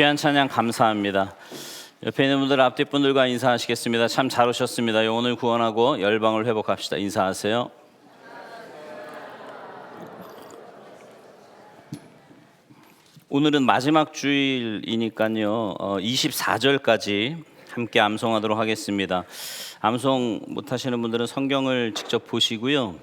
귀한 찬양 감사합니다. 옆에 있는 분들 앞뒤 분들과 인사하시겠습니다. 참 잘 오셨습니다. 영혼을 구원하고 열방을 회복합시다. 인사하세요. 오늘은 마지막 주일이니까요. 24절까지 함께 암송하도록 하겠습니다. 암송 못하시는 분들은 성경을 직접 보시고요.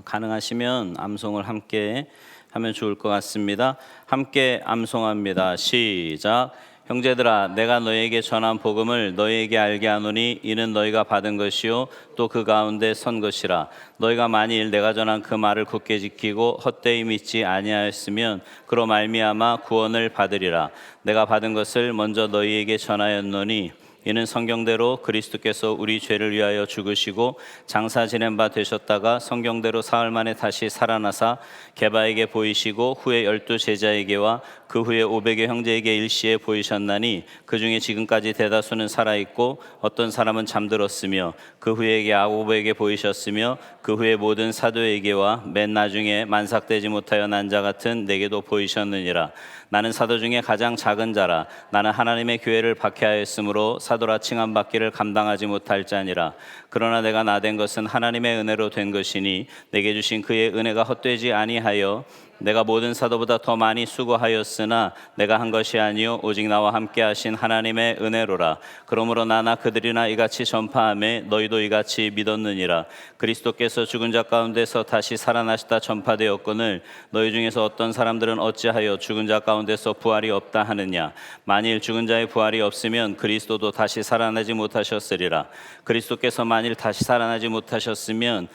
가능하시면 암송을 함께 하면 좋을 것 같습니다. 함께 암송합니다. 시작. 형제들아, 내가 너희에게 전한 복음을 너희에게 알게 하노니 이는 너희가 받은 것이요 또 그 가운데 선 것이라. 너희가 만일 내가 전한 그 말을 굳게 지키고 헛되이 믿지 아니하였으면 그로 말미암아 구원을 받으리라. 내가 받은 것을 먼저 너희에게 전하였노니 이는 성경대로 그리스도께서 우리 죄를 위하여 죽으시고 장사 지낸 바 되셨다가 성경대로 사흘 만에 다시 살아나사 게바에게 보이시고 후에 12 제자에게와 그 후에 500여 형제에게 일시에 보이셨나니 그 중에 지금까지 대다수는 살아있고 어떤 사람은 잠들었으며 그 후에 야고보에게 보이셨으며 그 후에 모든 사도에게와 맨 나중에 만삭되지 못하여 난 자 같은 내게도 보이셨느니라. 나는 사도 중에 가장 작은 자라. 나는 하나님의 교회를 박해하였으므로 사도라 칭함 받기를 감당하지 못할 자니라. 그러나 내가 나된 것은 하나님의 은혜로 된 것이니 내게 주신 그의 은혜가 헛되지 아니하여 내가 모든 사도보다 더 많이 수고하였으나 내가 한 것이 아니요 오직 나와 함께 하신 하나님의 은혜로라. 그러므로 나나 그들이나 이같이 전파하매 너희도 이같이 믿었느니라. 그리스도께서 죽은 자 가운데서 다시 살아나시다 전파되었거늘 너희 중에서 어떤 사람들은 어찌하여 죽은 자 가운데서 부활이 없다 하느냐. 만일 죽은 자의 부활이 없으면 그리스도도 다시 살아나지 못하셨으리라. 그리스도께서 만일 다시 살아나지 못하셨으면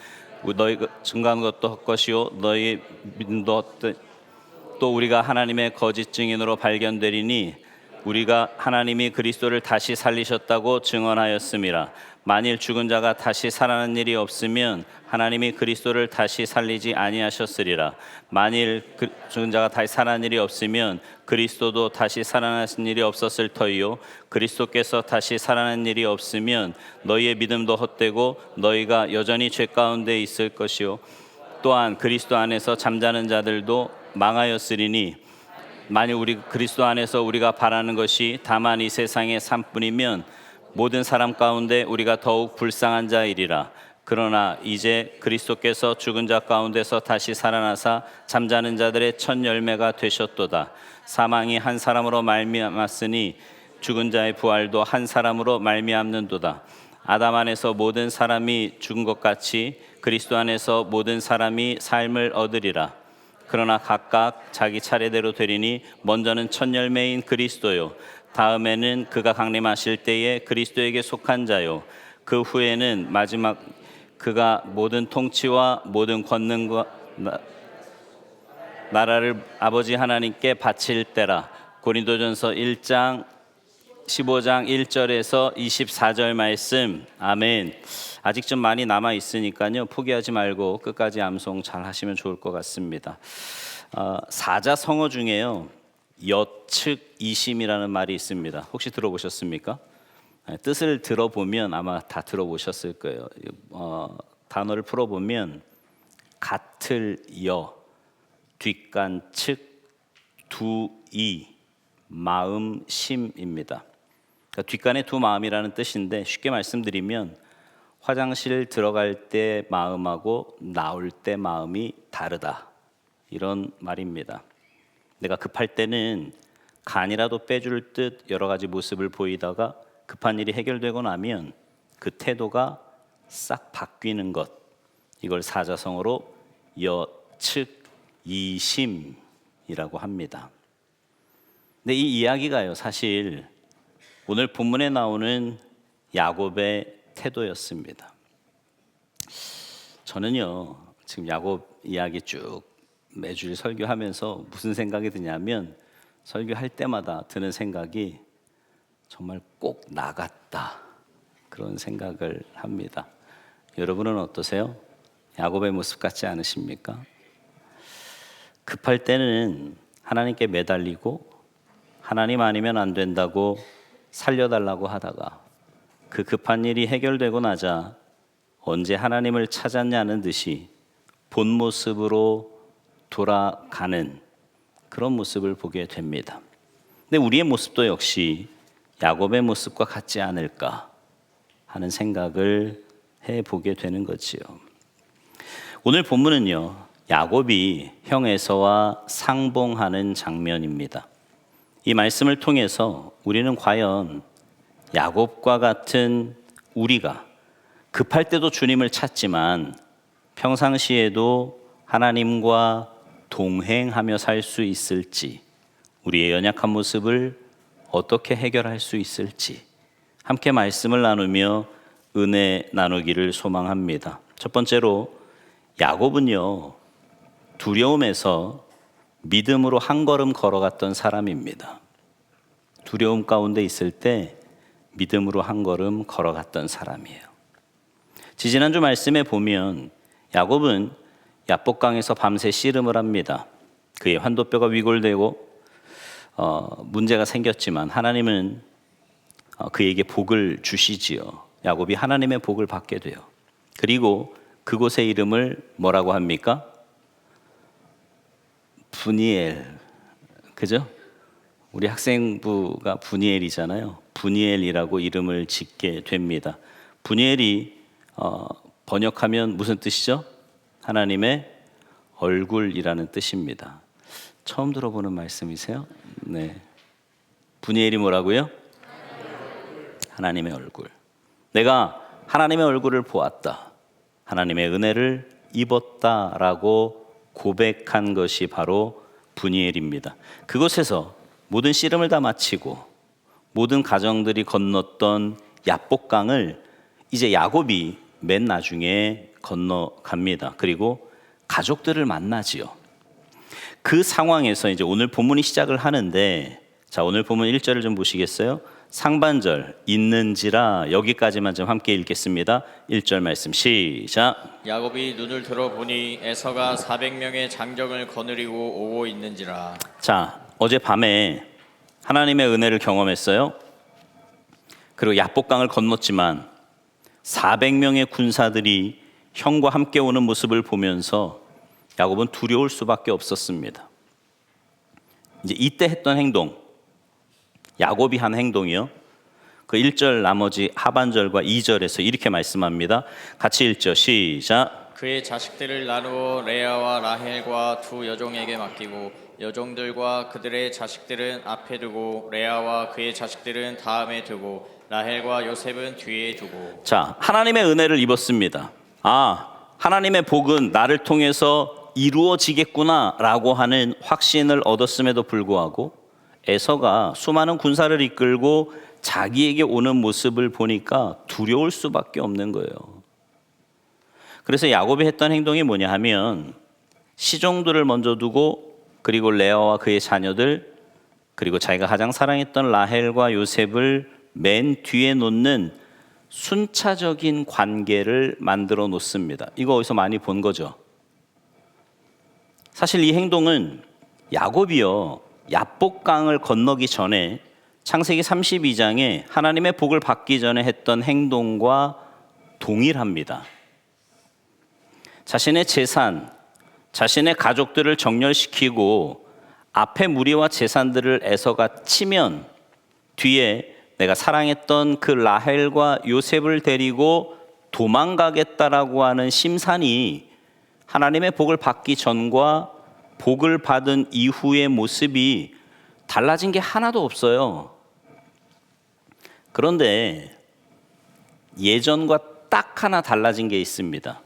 너희 증거한 것도 헛것이요 너희 믿음도 헛되이 또 우리가 하나님의 거짓 증인으로 발견되리니 우리가 하나님이 그리스도를 다시 살리셨다고 증언하였음이라. 만일 죽은 자가 다시 살아난 일이 없으면 하나님이 그리스도를 다시 살리지 아니하셨으리라. 만일 죽은 자가 다시 살아난 일이 없으면 그리스도도 다시 살아나신 일이 없었을 터이요 그리스도께서 다시 살아난 일이 없으면 너희의 믿음도 헛되고 너희가 여전히 죄 가운데 있을 것이요 또한 그리스도 안에서 잠자는 자들도 망하였으리니 만일 우리 그리스도 안에서 우리가 바라는 것이 다만 이 세상의 삶뿐이면 모든 사람 가운데 우리가 더욱 불쌍한 자이리라. 그러나 이제 그리스도께서 죽은 자 가운데서 다시 살아나사 잠자는 자들의 첫 열매가 되셨도다. 사망이 한 사람으로 말미암았으니 죽은 자의 부활도 한 사람으로 말미암는도다. 아담 안에서 모든 사람이 죽은 것 같이 그리스도 안에서 모든 사람이 삶을 얻으리라. 그러나 각각 자기 차례대로 되리니 먼저는 첫 열매인 그리스도요 다음에는 그가 강림하실 때에 그리스도에게 속한 자요 그 후에는 마지막 그가 모든 통치와 모든 권능과 나라를 아버지 하나님께 바칠 때라. 고린도전서 1장 15장 1절에서 24절 말씀. 아멘. 아직 좀 많이 남아 있으니까요 포기하지 말고 끝까지 암송 잘 하시면 좋을 것 같습니다. 사자성어 중에요 여측이심이라는 말이 있습니다. 혹시 들어보셨습니까? 뜻을 들어보면 아마 다 들어보셨을 거예요. 단어를 풀어보면 같을 여, 뒷간 측, 두이, 마음 심입니다. 그러니까 뒷간에 두 마음이라는 뜻인데 쉽게 말씀드리면 화장실 들어갈 때 마음하고 나올 때 마음이 다르다 이런 말입니다. 내가 급할 때는 간이라도 빼줄 듯 여러 가지 모습을 보이다가 급한 일이 해결되고 나면 그 태도가 싹 바뀌는 것, 이걸 사자성어로 여측이심이라고 합니다. 근데 이 이야기가요 사실 오늘 본문에 나오는 야곱의 태도였습니다. 저는요 지금 야곱 이야기 쭉 매주일 설교하면서 무슨 생각이 드냐면 설교할 때마다 드는 생각이 정말 꼭 나같다 그런 생각을 합니다. 여러분은 어떠세요? 야곱의 모습 같지 않으십니까? 급할 때는 하나님께 매달리고 하나님 아니면 안 된다고 살려달라고 하다가 그 급한 일이 해결되고 나자 언제 하나님을 찾았냐는 듯이 본 모습으로 돌아가는 그런 모습을 보게 됩니다. 근데 우리의 모습도 역시 야곱의 모습과 같지 않을까 하는 생각을 해보게 되는 거지요. 오늘 본문은요, 야곱이 형 에서와 상봉하는 장면입니다. 이 말씀을 통해서 우리는 과연 야곱과 같은 우리가 급할 때도 주님을 찾지만 평상시에도 하나님과 동행하며 살 수 있을지, 우리의 연약한 모습을 어떻게 해결할 수 있을지 함께 말씀을 나누며 은혜 나누기를 소망합니다. 첫 번째로 야곱은요, 두려움에서 믿음으로 한 걸음 걸어갔던 사람입니다. 두려움 가운데 있을 때 믿음으로 한 걸음 걸어갔던 사람이에요. 지지난주 말씀에 보면 야곱은 야복강에서 밤새 씨름을 합니다. 그의 환도뼈가 위골되고 문제가 생겼지만 하나님은 그에게 복을 주시지요. 야곱이 하나님의 복을 받게 돼요. 그리고 그곳의 이름을 뭐라고 합니까? 브니엘. 그죠? 우리 학생부가 브니엘이잖아요. 브니엘이라고 이름을 짓게 됩니다. 브니엘이 번역하면 무슨 뜻이죠? 하나님의 얼굴이라는 뜻입니다. 처음 들어보는 말씀이세요? 네. 브니엘이 뭐라고요? 하나님의 얼굴. 내가 하나님의 얼굴을 보았다. 하나님의 은혜를 입었다라고 고백한 것이 바로 브니엘입니다. 그곳에서 모든 씨름을 다 마치고 모든 가정들이 건넜던 야복강을 이제 야곱이 맨 나중에 건너갑니다. 그리고 가족들을 만나지요. 그 상황에서 이제 오늘 본문이 시작을 하는데, 자, 오늘 본문 1절을 좀 보시겠어요? 상반절 있는지라 여기까지만 좀 함께 읽겠습니다. 1절 말씀 시작. 야곱이 눈을 들어보니 에서가 400명의 장정을 거느리고 오고 있는지라. 자, 어젯밤에 하나님의 은혜를 경험했어요. 그리고 야복강을 건넜지만 400명의 군사들이 형과 함께 오는 모습을 보면서 야곱은 두려울 수밖에 없었습니다. 이제 이때 했던 행동, 야곱이 한 행동이요, 그 1절 나머지 하반절과 2절에서 이렇게 말씀합니다. 같이 1절 시작. 그의 자식들을 나누어 레아와 라헬과 두 여종에게 맡기고 여종들과 그들의 자식들은 앞에 두고 레아와 그의 자식들은 다음에 두고 라헬과 요셉은 뒤에 두고. 자, 하나님의 은혜를 입었습니다. 아, 하나님의 복은 나를 통해서 이루어지겠구나 라고 하는 확신을 얻었음에도 불구하고 에서가 수많은 군사를 이끌고 자기에게 오는 모습을 보니까 두려울 수밖에 없는 거예요. 그래서 야곱이 했던 행동이 뭐냐 하면 시종들을 먼저 두고 그리고 레아와 그의 자녀들 그리고 자기가 가장 사랑했던 라헬과 요셉을 맨 뒤에 놓는 순차적인 관계를 만들어 놓습니다. 이거 어디서 많이 본 거죠? 사실 이 행동은 야곱이요, 야복강을 건너기 전에 창세기 32장에 하나님의 복을 받기 전에 했던 행동과 동일합니다. 자신의 재산, 자신의 가족들을 정렬시키고 앞에 무리와 재산들을 에서가 치면 뒤에 내가 사랑했던 그 라헬과 요셉을 데리고 도망가겠다라고 하는 심산이 하나님의 복을 받기 전과 복을 받은 이후의 모습이 달라진 게 하나도 없어요. 그런데 예전과 딱 하나 달라진 게 있습니다.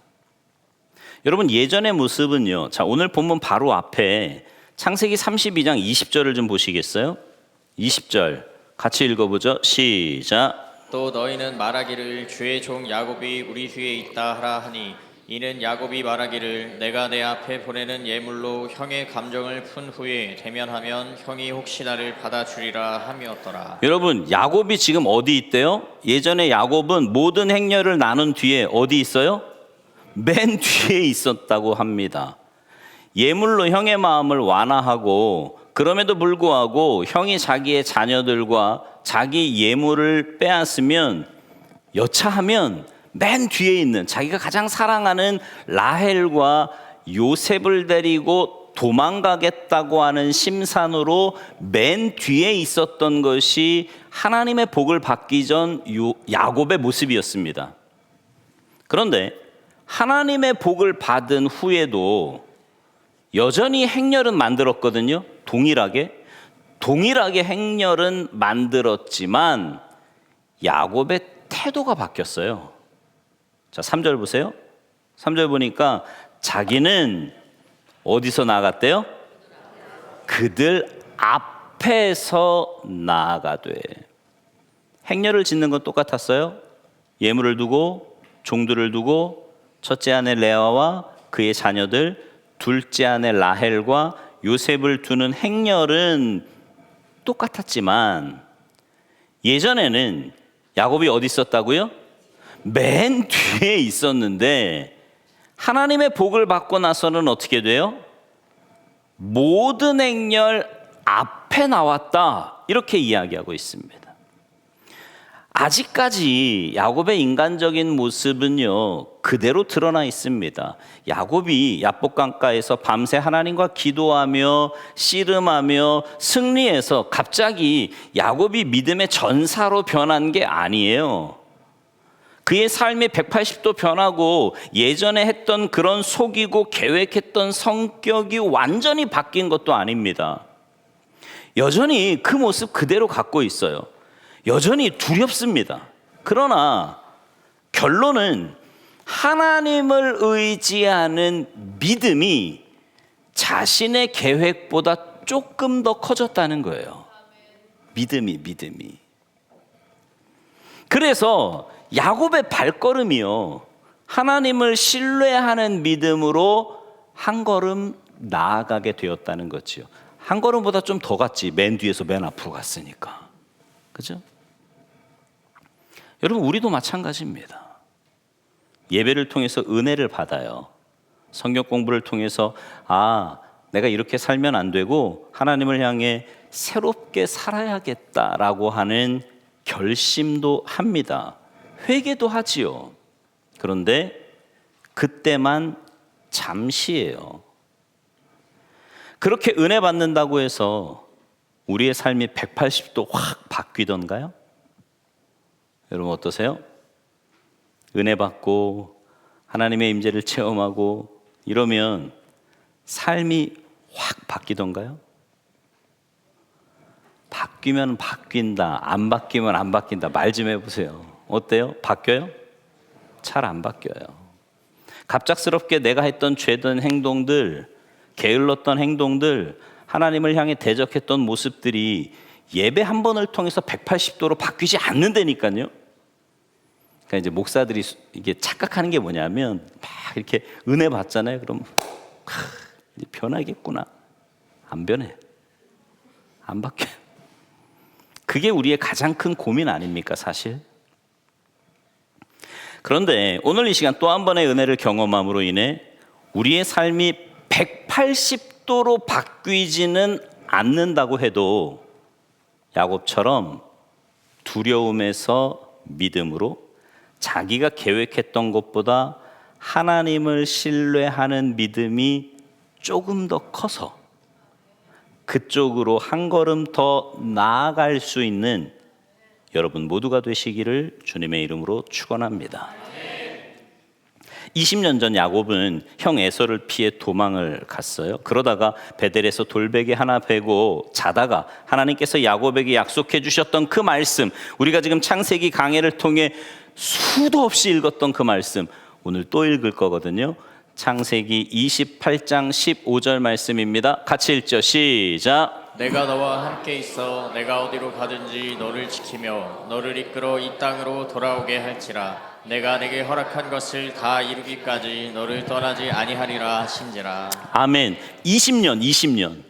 여러분, 예전의 모습은요, 자, 오늘 본문 바로 앞에 창세기 32장 20절을 좀 보시겠어요? 20절 같이 읽어보죠. 시작. 또 너희는 말하기를 주의 종 야곱이 우리 뒤에 있다 하라 하니 이는 야곱이 말하기를 내가 내 앞에 보내는 예물로 형의 감정을 푼 후에 대면하면 형이 혹시 나를 받아주리라 함이었더라. 여러분, 야곱이 지금 어디 있대요? 예전에 야곱은 모든 행렬을 나눈 뒤에 어디 있어요? 맨 뒤에 있었다고 합니다. 예물로 형의 마음을 완화하고 그럼에도 불구하고 형이 자기의 자녀들과 자기 예물을 빼앗으면 여차하면 맨 뒤에 있는 자기가 가장 사랑하는 라헬과 요셉을 데리고 도망가겠다고 하는 심산으로 맨 뒤에 있었던 것이 하나님의 복을 받기 전 야곱의 모습이었습니다. 그런데 하나님의 복을 받은 후에도 여전히 행렬은 만들었거든요. 동일하게 행렬은 만들었지만 야곱의 태도가 바뀌었어요. 자, 3절 보세요. 3절 보니까 자기는 어디서 나아갔대요? 그들 앞에서 나아가되. 행렬을 짓는 건 똑같았어요. 예물을 두고 종들을 두고 첫째 아내 레아와 그의 자녀들, 둘째 아내 라헬과 요셉을 두는 행렬은 똑같았지만 예전에는 야곱이 어디 있었다고요? 맨 뒤에 있었는데 하나님의 복을 받고 나서는 어떻게 돼요? 모든 행렬 앞에 나왔다, 이렇게 이야기하고 있습니다. 아직까지 야곱의 인간적인 모습은요 그대로 드러나 있습니다. 야곱이 야복강가에서 밤새 하나님과 기도하며 씨름하며 승리해서 갑자기 야곱이 믿음의 전사로 변한 게 아니에요. 그의 삶이 180도 변하고 예전에 했던 그런 속이고 계획했던 성격이 완전히 바뀐 것도 아닙니다. 여전히 그 모습 그대로 갖고 있어요. 여전히 두렵습니다. 그러나 결론은 하나님을 의지하는 믿음이 자신의 계획보다 조금 더 커졌다는 거예요. 믿음이. 그래서 야곱의 발걸음이요, 하나님을 신뢰하는 믿음으로 한 걸음 나아가게 되었다는 거지요. 한 걸음보다 좀 더 갔지. 맨 뒤에서 맨 앞으로 갔으니까. 그죠? 여러분, 우리도 마찬가지입니다. 예배를 통해서 은혜를 받아요. 성경 공부를 통해서 내가 이렇게 살면 안 되고 하나님을 향해 새롭게 살아야겠다라고 하는 결심도 합니다. 회개도 하지요. 그런데 그때만 잠시예요. 그렇게 은혜 받는다고 해서 우리의 삶이 180도 확 바뀌던가요? 여러분 어떠세요? 은혜 받고 하나님의 임재를 체험하고 이러면 삶이 확 바뀌던가요? 바뀌면 바뀐다, 안 바뀌면 안 바뀐다. 말 좀 해보세요. 어때요? 바뀌어요? 잘 안 바뀌어요. 갑작스럽게 내가 했던 죄된 행동들, 게을렀던 행동들, 하나님을 향해 대적했던 모습들이 예배 한 번을 통해서 180도로 바뀌지 않는다니까요. 그러니까 이제 목사들이 이게 착각하는 게 뭐냐면 막 이렇게 은혜 받잖아요. 그럼 이제 변하겠구나. 안 변해. 안 바뀌어요. 그게 우리의 가장 큰 고민 아닙니까, 사실? 그런데 오늘 이 시간 또 한 번의 은혜를 경험함으로 인해 우리의 삶이 180도로 바뀌지는 않는다고 해도 야곱처럼 두려움에서 믿음으로, 자기가 계획했던 것보다 하나님을 신뢰하는 믿음이 조금 더 커서 그쪽으로 한 걸음 더 나아갈 수 있는 여러분 모두가 되시기를 주님의 이름으로 축원합니다. 20년 전 야곱은 형 에서를 피해 도망을 갔어요. 그러다가 베델에서 돌베개 하나 베고 자다가 하나님께서 야곱에게 약속해 주셨던 그 말씀, 우리가 지금 창세기 강해를 통해 수도 없이 읽었던 그 말씀 오늘 또 읽을 거거든요. 창세기 28장 15절 말씀입니다. 같이 읽죠. 시작. 내가 너와 함께 있어 내가 어디로 가든지 너를 지키며 너를 이끌어 이 땅으로 돌아오게 할지라. 내가 내게 허락한 것을 다 이루기까지 너를 떠나지 아니하리라 하신지라. 아멘. 20년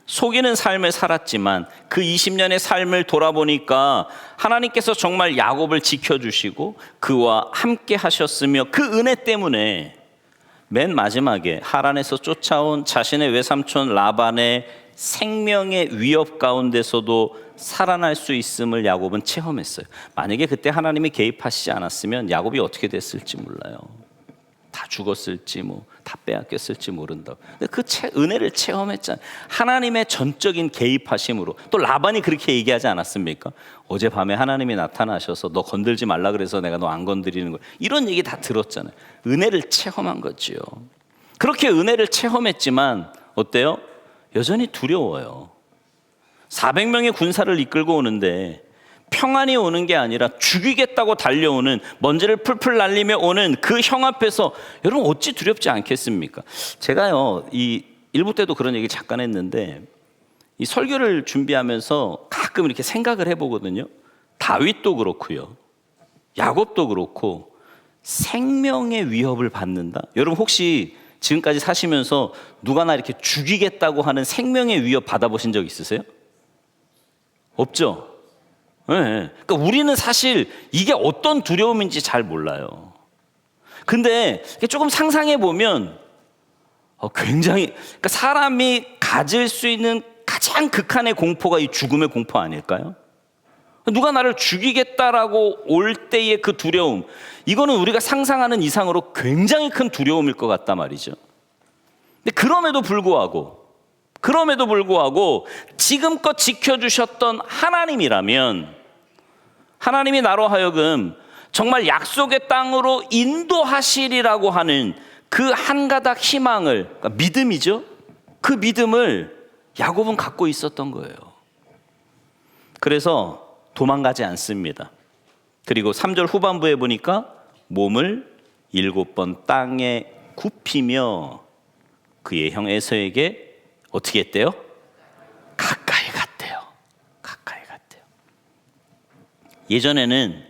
속이는 삶을 살았지만 그 20년의 삶을 돌아보니까 하나님께서 정말 야곱을 지켜주시고 그와 함께 하셨으며 그 은혜 때문에 맨 마지막에 하란에서 쫓아온 자신의 외삼촌 라반의 생명의 위협 가운데서도 살아날 수 있음을 야곱은 체험했어요. 만약에 그때 하나님이 개입하시지 않았으면 야곱이 어떻게 됐을지 몰라요. 다 죽었을지 뭐 다 빼앗겼을지 모른다. 근데 그 은혜를 체험했잖아요. 하나님의 전적인 개입하심으로. 또 라반이 그렇게 얘기하지 않았습니까? 어젯밤에 하나님이 나타나셔서 너 건들지 말라 그래서 내가 너 안 건드리는 거야. 이런 얘기 다 들었잖아요. 은혜를 체험한 거지요. 그렇게 은혜를 체험했지만 어때요? 여전히 두려워요. 400명의 군사를 이끌고 오는데 평안이 오는 게 아니라 죽이겠다고 달려오는, 먼지를 풀풀 날리며 오는 그 형 앞에서 여러분 어찌 두렵지 않겠습니까? 제가요, 이 일부 때도 그런 얘기 잠깐 했는데 이 설교를 준비하면서 가끔 이렇게 생각을 해보거든요. 다윗도 그렇고요, 야곱도 그렇고 생명의 위협을 받는다. 여러분 혹시 지금까지 사시면서 누가 나 이렇게 죽이겠다고 하는 생명의 위협 받아보신 적 있으세요? 없죠? 네. 그러니까 우리는 사실 이게 어떤 두려움인지 잘 몰라요. 근데 조금 상상해 보면 굉장히, 그러니까 사람이 가질 수 있는 가장 극한의 공포가 이 죽음의 공포 아닐까요? 누가 나를 죽이겠다라고 올 때의 그 두려움, 이거는 우리가 상상하는 이상으로 굉장히 큰 두려움일 것 같단 말이죠. 근데 그럼에도 불구하고 지금껏 지켜주셨던 하나님이라면, 하나님이 나로 하여금 정말 약속의 땅으로 인도하시리라고 하는 그 한 가닥 희망을, 그러니까 믿음이죠. 그 믿음을 야곱은 갖고 있었던 거예요. 그래서 도망가지 않습니다. 그리고 3절 후반부에 보니까 몸을 7번 땅에 굽히며 그의 형 에서에게 어떻게 했대요? 가까이 갔대요. 예전에는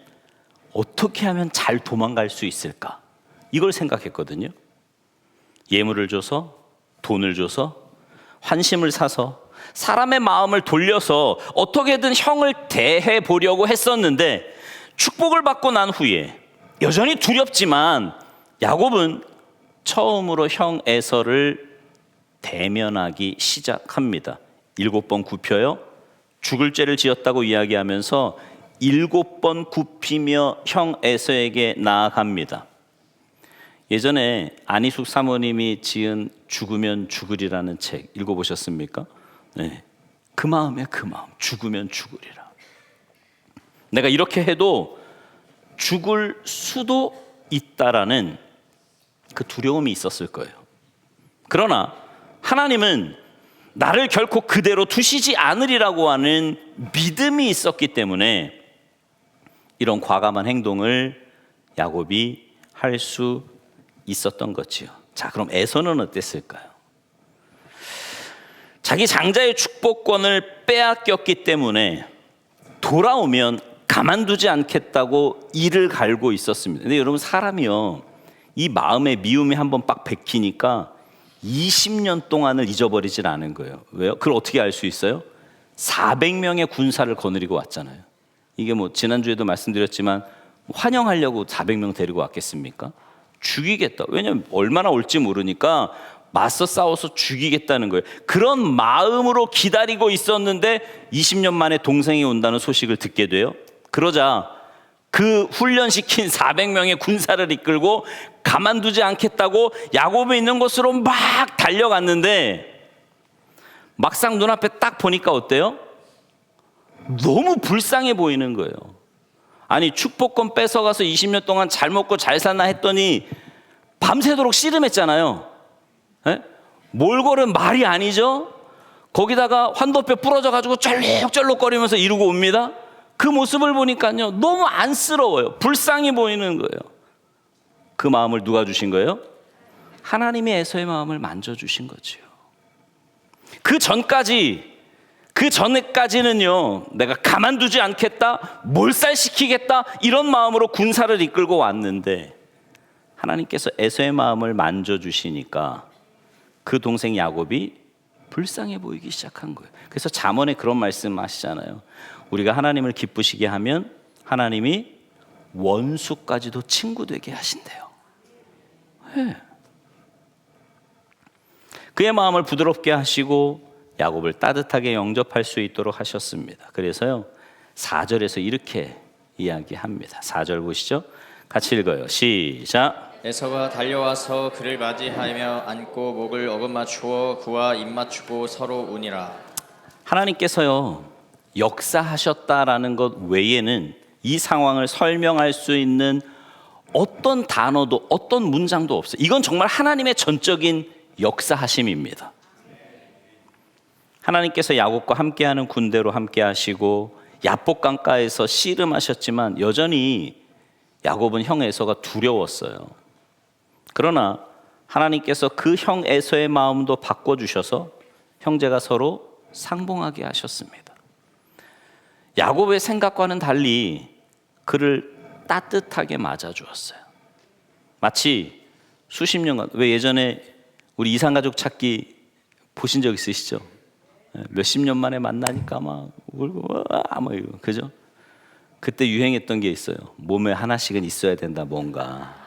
어떻게 하면 잘 도망갈 수 있을까? 이걸 생각했거든요. 예물을 줘서, 돈을 줘서, 환심을 사서, 사람의 마음을 돌려서 어떻게든 형을 대해 보려고 했었는데, 축복을 받고 난 후에 여전히 두렵지만 야곱은 처음으로 형 에서를 대면하기 시작합니다. 7번 굽혀요. 죽을 죄를 지었다고 이야기하면서 7번 굽히며 형 에서에게 나아갑니다. 예전에 안희숙 사모님이 지은 죽으면 죽으리라는 책 읽어보셨습니까? 네. 그 마음이야, 그 마음. 죽으면 죽으리라. 내가 이렇게 해도 죽을 수도 있다라는 그 두려움이 있었을 거예요. 그러나 하나님은 나를 결코 그대로 두시지 않으리라고 하는 믿음이 있었기 때문에 이런 과감한 행동을 야곱이 할 수 있었던 거지요. 자, 그럼 에서는 어땠을까요? 자기 장자의 축복권을 빼앗겼기 때문에 돌아오면 가만두지 않겠다고 이를 갈고 있었습니다. 근데 여러분, 사람이요, 이 마음의 미움이 한번 빡 베끼니까 20년 동안을 잊어버리질 않은 거예요. 왜요? 그걸 어떻게 알 수 있어요? 400명의 군사를 거느리고 왔잖아요. 이게 뭐 지난주에도 말씀드렸지만 환영하려고 400명 데리고 왔겠습니까? 죽이겠다. 왜냐면 얼마나 올지 모르니까 맞서 싸워서 죽이겠다는 거예요. 그런 마음으로 기다리고 있었는데 20년 만에 동생이 온다는 소식을 듣게 돼요. 그러자 그 훈련시킨 400명의 군사를 이끌고 가만두지 않겠다고 야곱이 있는 곳으로 막 달려갔는데 막상 눈앞에 딱 보니까 어때요? 너무 불쌍해 보이는 거예요. 아니, 축복권 뺏어가서 20년 동안 잘 먹고 잘 사나 했더니 밤새도록 씨름했잖아요. 에? 몰골은 말이 아니죠. 거기다가 환도뼈 부러져가지고 쩔룩쩔룩거리면서 이루고 옵니다. 그 모습을 보니까요, 너무 안쓰러워요. 불쌍해 보이는 거예요. 그 마음을 누가 주신 거예요? 하나님이 에서의 마음을 만져주신 거지요. 그 전에까지는요, 내가 가만두지 않겠다, 몰살시키겠다, 이런 마음으로 군사를 이끌고 왔는데 하나님께서 에서의 마음을 만져주시니까 그 동생 야곱이 불쌍해 보이기 시작한 거예요. 그래서 잠언에 그런 말씀 하시잖아요. 우리가 하나님을 기쁘시게 하면 하나님이 원수까지도 친구 되게 하신대요. 네. 그의 마음을 부드럽게 하시고 야곱을 따뜻하게 영접할 수 있도록 하셨습니다. 그래서요, 4절에서 이렇게 이야기합니다. 4절 보시죠. 같이 읽어요. 시작. 에서가 달려와서 그를 맞이하며 안고 목을 어긋맞추어 그와 입맞추고 서로 우니라. 하나님께서요, 역사하셨다라는 것 외에는 이 상황을 설명할 수 있는 어떤 단어도 어떤 문장도 없어요. 이건 정말 하나님의 전적인 역사하심입니다. 하나님께서 야곱과 함께하는 군대로 함께하시고 야복 강가에서 씨름하셨지만 여전히 야곱은 형 에서가 두려웠어요. 그러나 하나님께서 그 형 에서의 마음도 바꿔주셔서 형제가 서로 상봉하게 하셨습니다. 야곱의 생각과는 달리 그를 따뜻하게 맞아주었어요. 마치 수십 년간, 왜 예전에 우리 이산가족 찾기 보신 적 있으시죠? 몇십 년 만에 만나니까 막 울고 막 이거, 그죠? 그때 유행했던 게 있어요. 몸에 하나씩은 있어야 된다, 뭔가.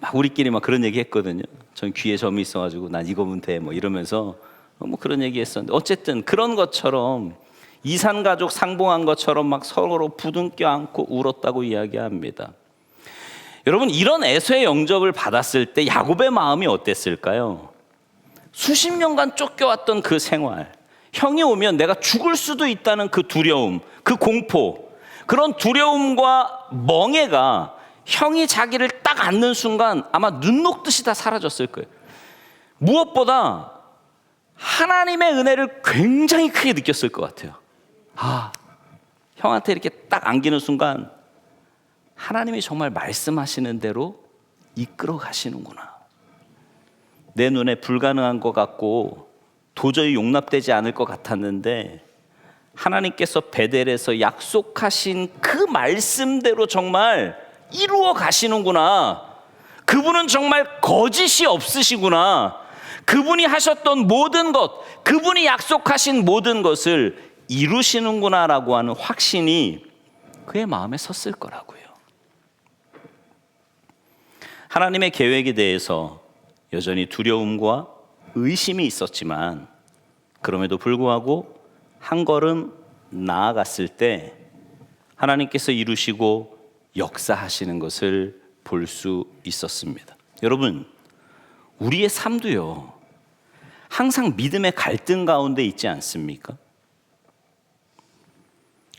막 우리끼리 막 그런 얘기 했거든요. 전 귀에 점이 있어가지고 난 이거면 돼, 뭐 이러면서 뭐 그런 얘기 했었는데, 어쨌든 그런 것처럼 이산가족 상봉한 것처럼 막 서로 부둥켜 안고 울었다고 이야기합니다. 여러분, 이런 에서의 영접을 받았을 때 야곱의 마음이 어땠을까요? 수십 년간 쫓겨왔던 그 생활, 형이 오면 내가 죽을 수도 있다는 그 두려움, 그 공포, 그런 두려움과 멍해가 형이 자기를 딱 안는 순간 아마 눈 녹듯이 다 사라졌을 거예요. 무엇보다 하나님의 은혜를 굉장히 크게 느꼈을 것 같아요. 형한테 이렇게 딱 안기는 순간 하나님이 정말 말씀하시는 대로 이끌어 가시는구나. 내 눈에 불가능한 것 같고 도저히 용납되지 않을 것 같았는데 하나님께서 베델에서 약속하신 그 말씀대로 정말 이루어 가시는구나. 그분은 정말 거짓이 없으시구나. 그분이 하셨던 모든 것, 그분이 약속하신 모든 것을 이루시는구나라고 하는 확신이 그의 마음에 섰을 거라고요. 하나님의 계획에 대해서 여전히 두려움과 의심이 있었지만 그럼에도 불구하고 한 걸음 나아갔을 때 하나님께서 이루시고 역사하시는 것을 볼 수 있었습니다. 여러분, 우리의 삶도요, 항상 믿음의 갈등 가운데 있지 않습니까?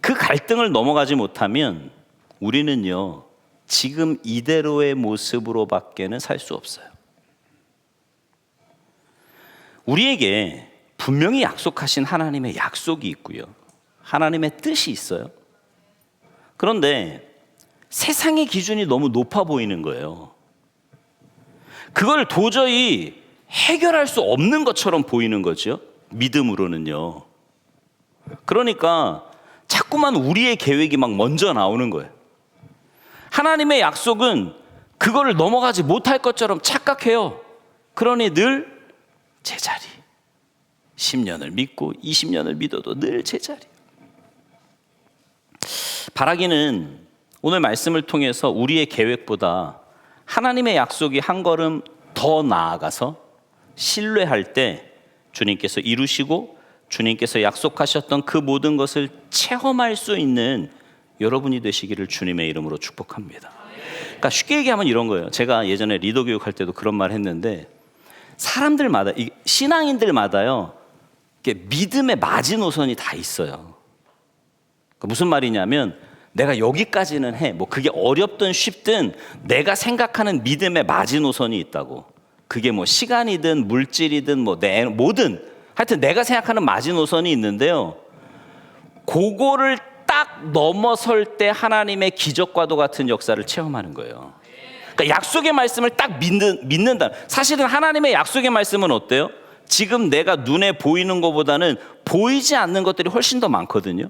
그 갈등을 넘어가지 못하면 우리는요, 지금 이대로의 모습으로밖에는 살 수 없어요. 우리에게 분명히 약속하신 하나님의 약속이 있고요, 하나님의 뜻이 있어요. 그런데 세상의 기준이 너무 높아 보이는 거예요. 그걸 도저히 해결할 수 없는 것처럼 보이는 거죠, 믿음으로는요. 그러니까 자꾸만 우리의 계획이 막 먼저 나오는 거예요. 하나님의 약속은 그거를 넘어가지 못할 것처럼 착각해요. 그러니 늘 제자리. 10년을 믿고 20년을 믿어도 늘 제자리. 바라기는 오늘 말씀을 통해서 우리의 계획보다 하나님의 약속이 한 걸음 더 나아가서 신뢰할 때 주님께서 이루시고 주님께서 약속하셨던 그 모든 것을 체험할 수 있는 여러분이 되시기를 주님의 이름으로 축복합니다. 그러니까 쉽게 얘기하면 이런 거예요. 제가 예전에 리더 교육할 때도 그런 말 했는데, 사람들마다, 신앙인들마다요, 믿음의 마지노선이 다 있어요. 그러니까 무슨 말이냐면, 내가 여기까지는 해, 뭐 그게 어렵든 쉽든 내가 생각하는 믿음의 마지노선이 있다고. 그게 뭐 시간이든 물질이든 뭐든 하여튼 내가 생각하는 마지노선이 있는데요, 그거를 딱 넘어설 때 하나님의 기적과도 같은 역사를 체험하는 거예요. 그러니까 약속의 말씀을 딱 믿는다. 사실은 하나님의 약속의 말씀은 어때요? 지금 내가 눈에 보이는 것보다는 보이지 않는 것들이 훨씬 더 많거든요.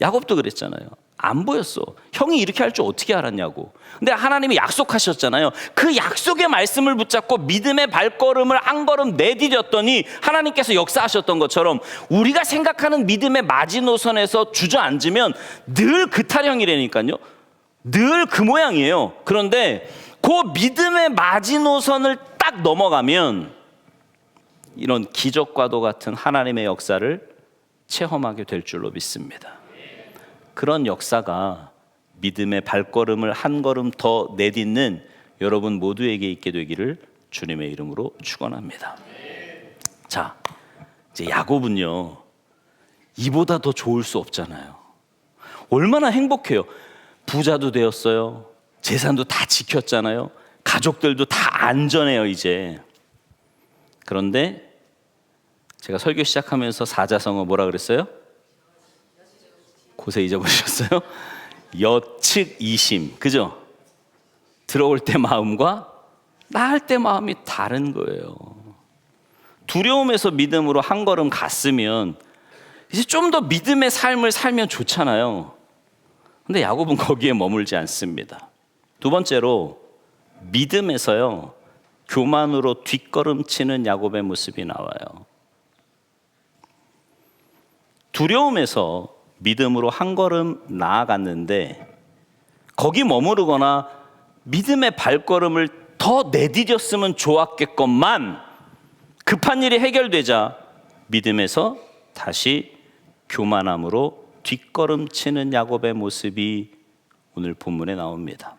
야곱도 그랬잖아요. 안 보였어. 형이 이렇게 할 줄 어떻게 알았냐고. 근데 하나님이 약속하셨잖아요. 그 약속의 말씀을 붙잡고 믿음의 발걸음을 한 걸음 내디뎠더니 하나님께서 역사하셨던 것처럼 우리가 생각하는 믿음의 마지노선에서 주저앉으면 늘 그 타령이라니까요. 늘 그 모양이에요. 그런데 그 믿음의 마지노선을 딱 넘어가면 이런 기적과도 같은 하나님의 역사를 체험하게 될 줄로 믿습니다. 그런 역사가 믿음의 발걸음을 한 걸음 더 내딛는 여러분 모두에게 있게 되기를 주님의 이름으로 축원합니다. 자, 이제 야곱은요, 이보다 더 좋을 수 없잖아요. 얼마나 행복해요. 부자도 되었어요. 재산도 다 지켰잖아요. 가족들도 다 안전해요 이제. 그런데 제가 설교 시작하면서 사자성어 뭐라 그랬어요? 고세 잊어버리셨어요? 여측이심, 그죠? 들어올 때 마음과 나갈 때 마음이 다른 거예요. 두려움에서 믿음으로 한 걸음 갔으면 이제 좀 더 믿음의 삶을 살면 좋잖아요. 근데 야곱은 거기에 머물지 않습니다. 두 번째로 믿음에서요, 교만으로 뒷걸음치는 야곱의 모습이 나와요. 두려움에서 믿음으로 한 걸음 나아갔는데 거기 머무르거나 믿음의 발걸음을 더 내디뎠으면 좋았겠건만 급한 일이 해결되자 믿음에서 다시 교만함으로 뒷걸음치는 야곱의 모습이 오늘 본문에 나옵니다.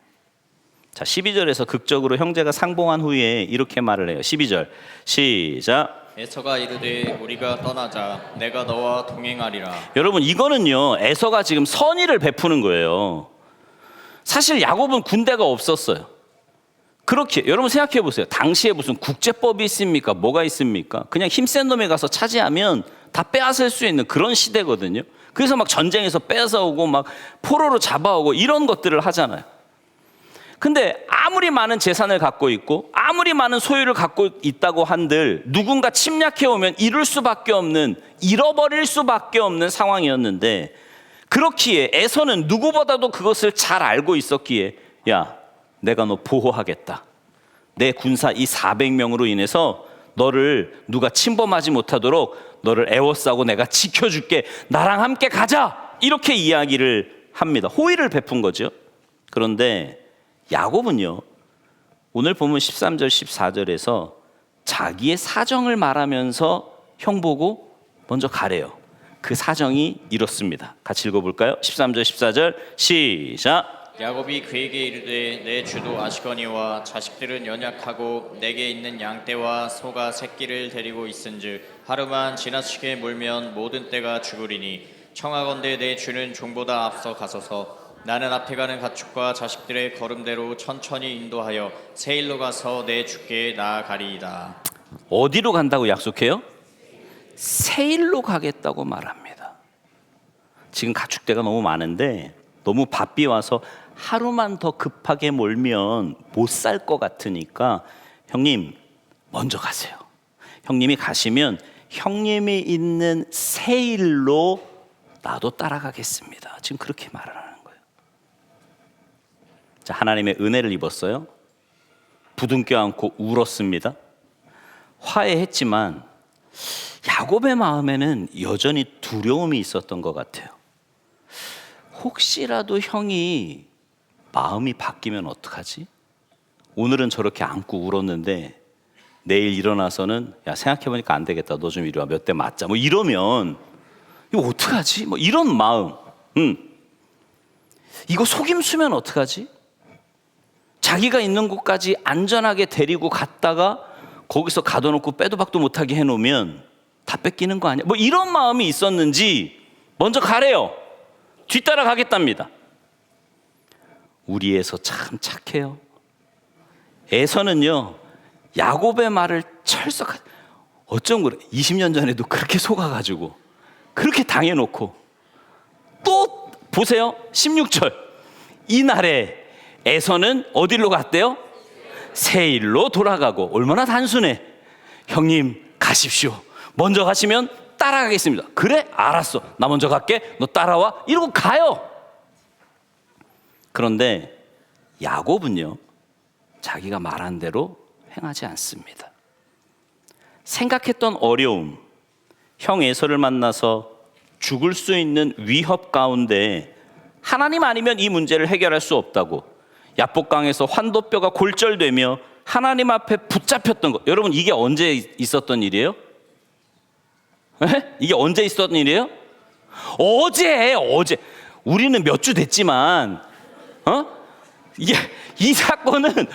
자, 12절에서 극적으로 형제가 상봉한 후에 이렇게 말을 해요. 12절 시작. 에서가 이르되 우리가 떠나자 내가 너와 동행하리라. 여러분, 이거는요, 에서가 지금 선의를 베푸는 거예요. 사실 야곱은 군대가 없었어요. 그렇게 여러분 생각해 보세요. 당시에 무슨 국제법이 있습니까? 뭐가 있습니까? 그냥 힘센 놈에 가서 차지하면 다 빼앗을 수 있는 그런 시대거든요. 그래서 막 전쟁에서 뺏어오고 막 포로로 잡아오고 이런 것들을 하잖아요. 근데 아무리 많은 재산을 갖고 있고 아무리 많은 소유를 갖고 있다고 한들 누군가 침략해 오면 잃을 수밖에 없는, 잃어버릴 수밖에 없는 상황이었는데, 그렇기에 에서는 누구보다도 그것을 잘 알고 있었기에, 야, 내가 너 보호하겠다. 내 군사 이 400명으로 인해서 너를 누가 침범하지 못하도록 너를 에워싸고 내가 지켜줄게. 나랑 함께 가자. 이렇게 이야기를 합니다. 호의를 베푼 거죠. 그런데 야곱은요, 오늘 보면 13절 14절에서 자기의 사정을 말하면서 형 보고 먼저 가래요. 그 사정이 이렇습니다. 같이 읽어볼까요? 13절 14절 시작. 야곱이 그에게 이르되 내 주도 아시거니와 자식들은 연약하고 내게 있는 양떼와 소가 새끼를 데리고 있은즉 하루만 지나치게 몰면 모든 떼가 죽으리니 청하건대 내 주는 종보다 앞서 가소서. 나는 앞에 가는 가축과 자식들의 걸음대로 천천히 인도하여 세일로 가서 내 주께 나아가리이다. 어디로 간다고 약속해요? 세일로 가겠다고 말합니다. 지금 가축대가 너무 많은데 너무 바삐 와서 하루만 더 급하게 몰면 못 살 것 같으니까 형님 먼저 가세요. 형님이 가시면 형님이 있는 세일로 나도 따라가겠습니다. 지금 그렇게 말을 하는 거예요. 자, 하나님의 은혜를 입었어요. 부둥켜 안고 울었습니다. 화해했지만 야곱의 마음에는 여전히 두려움이 있었던 것 같아요. 혹시라도 형이 마음이 바뀌면 어떡하지? 오늘은 저렇게 안고 울었는데 내일 일어나서는 야, 생각해보니까 안 되겠다. 너 좀 이리 와. 몇 대 맞자. 뭐 이러면 이거 어떡하지? 뭐 이런 마음. 이거 속임수면 어떡하지? 자기가 있는 곳까지 안전하게 데리고 갔다가 거기서 가둬놓고 빼도 박도 못하게 해놓으면 다 뺏기는 거 아니야? 뭐 이런 마음이 있었는지 먼저 가래요. 뒤따라 가겠답니다. 우리 에서 참 착해요. 에서는요, 야곱의 말을 철석하게, 어쩜 그래, 20년 전에도 그렇게 속아가지고 그렇게 당해놓고 또 보세요. 16절 이날에 에서는 어디로 갔대요? 세일로 돌아가고. 얼마나 단순해. 형님 가십시오. 먼저 가시면 따라가겠습니다. 그래? 알았어. 나 먼저 갈게. 너 따라와. 이러고 가요. 그런데 야곱은요, 자기가 말한 대로 행하지 않습니다. 생각했던 어려움, 형 에서를 만나서 죽을 수 있는 위협 가운데 하나님 아니면 이 문제를 해결할 수 없다고 야복강에서 환도뼈가 골절되며 하나님 앞에 붙잡혔던 것. 여러분, 이게 언제 있었던 일이에요? 에? 이게 언제 있었던 일이에요? 어제. 우리는 몇 주 됐지만, 이 사건은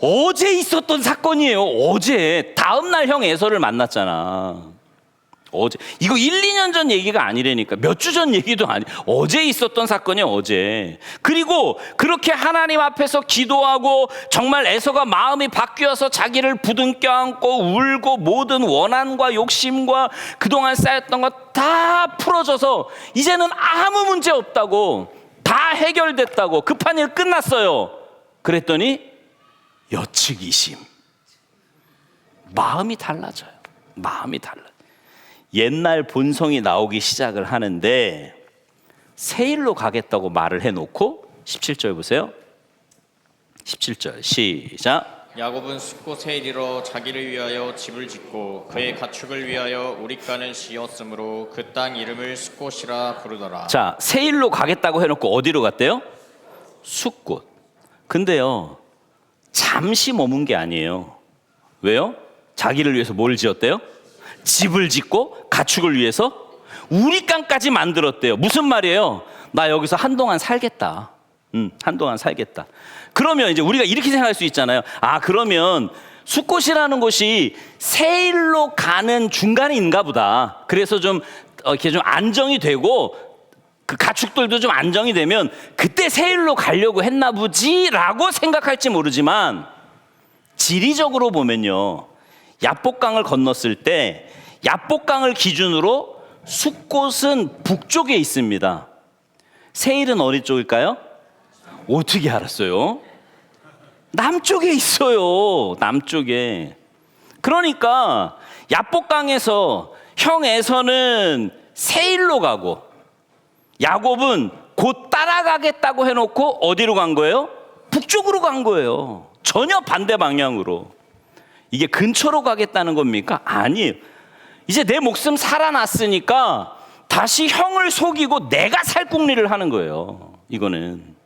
어제 있었던 사건이에요. 어제. 다음 날 형 에서를 만났잖아. 어제. 이거 1, 2년 전 얘기가 아니라니까. 몇 주 전 얘기도 아니. 어제 있었던 사건이야, 어제. 그리고 그렇게 하나님 앞에서 기도하고 정말 에서가 마음이 바뀌어서 자기를 부둥켜 안고 울고 모든 원한과 욕심과 그동안 쌓였던 거 다 풀어져서 이제는 아무 문제 없다고, 다 해결됐다고, 급한 일 끝났어요. 그랬더니 여측이심. 마음이 달라져요. 마음이 달라요. 옛날 본성이 나오기 시작을 하는데 세일로 가겠다고 말을 해놓고 17절 보세요. 17절 시작. 야곱은 숫곳에 이르러 자기를 위하여 집을 짓고 그의 가축을 위하여 우릿간을 씌었으므로 그 땅 이름을 숫곳이라 부르더라. 자, 세일로 가겠다고 해놓고 어디로 갔대요? 숫곳. 근데요, 잠시 머문 게 아니에요. 왜요? 자기를 위해서 뭘 지었대요? 집을 짓고 가축을 위해서 우리깡까지 만들었대요. 무슨 말이에요? 나 여기서 한동안 살겠다. 한동안 살겠다. 그러면 이제 우리가 이렇게 생각할 수 있잖아요. 아, 그러면 숫곳이라는 곳이 세일로 가는 중간인가 보다. 그래서 좀 이렇게 좀 안정이 되고 그 가축들도 좀 안정이 되면 그때 세일로 가려고 했나 보지라고 생각할지 모르지만 지리적으로 보면요, 야복강을 건넜을 때 야복강을 기준으로 숫곳은 북쪽에 있습니다. 세일은 어디 쪽일까요? 어떻게 알았어요? 남쪽에 있어요. 남쪽에. 그러니까 야복강에서 형 에서는 세일로 가고 야곱은 곧 따라가겠다고 해놓고 어디로 간 거예요? 북쪽으로 간 거예요. 전혀 반대 방향으로. 이게 근처로 가겠다는 겁니까? 아니에요. 이제 내 목숨 살아났으니까 다시 형을 속이고 내가 살궁리를 하는 거예요. 이거는.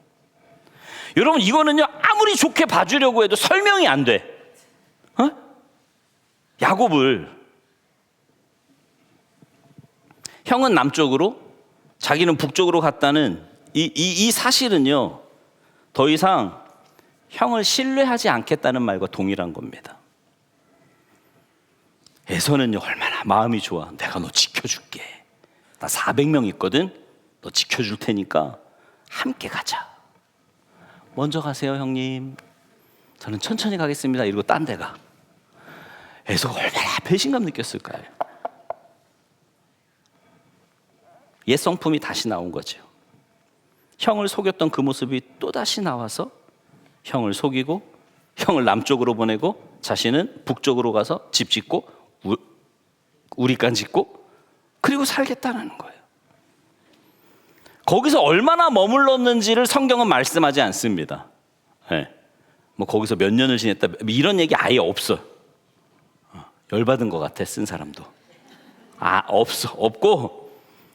여러분, 이거는요, 아무리 좋게 봐주려고 해도 설명이 안 돼. 야곱을 형은 남쪽으로 자기는 북쪽으로 갔다는 이 사실은요, 더 이상 형을 신뢰하지 않겠다는 말과 동일한 겁니다. 에서는요, 얼마나 마음이 좋아. 내가 너 지켜줄게. 나 400명 있거든. 너 지켜줄 테니까 함께 가자. 먼저 가세요, 형님. 저는 천천히 가겠습니다. 이러고 딴 데 가. 에서가 얼마나 배신감 느꼈을까요? 옛 성품이 다시 나온 거죠. 형을 속였던 그 모습이 또 다시 나와서 형을 속이고 형을 남쪽으로 보내고 자신은 북쪽으로 가서 집 짓고 우리간 짓고 그리고 살겠다는 거예요. 거기서 얼마나 머물렀는지를 성경은 말씀하지 않습니다. 네. 뭐 거기서 몇 년을 지냈다 이런 얘기 아예 없어. 열받은 것 같아, 쓴 사람도. 없고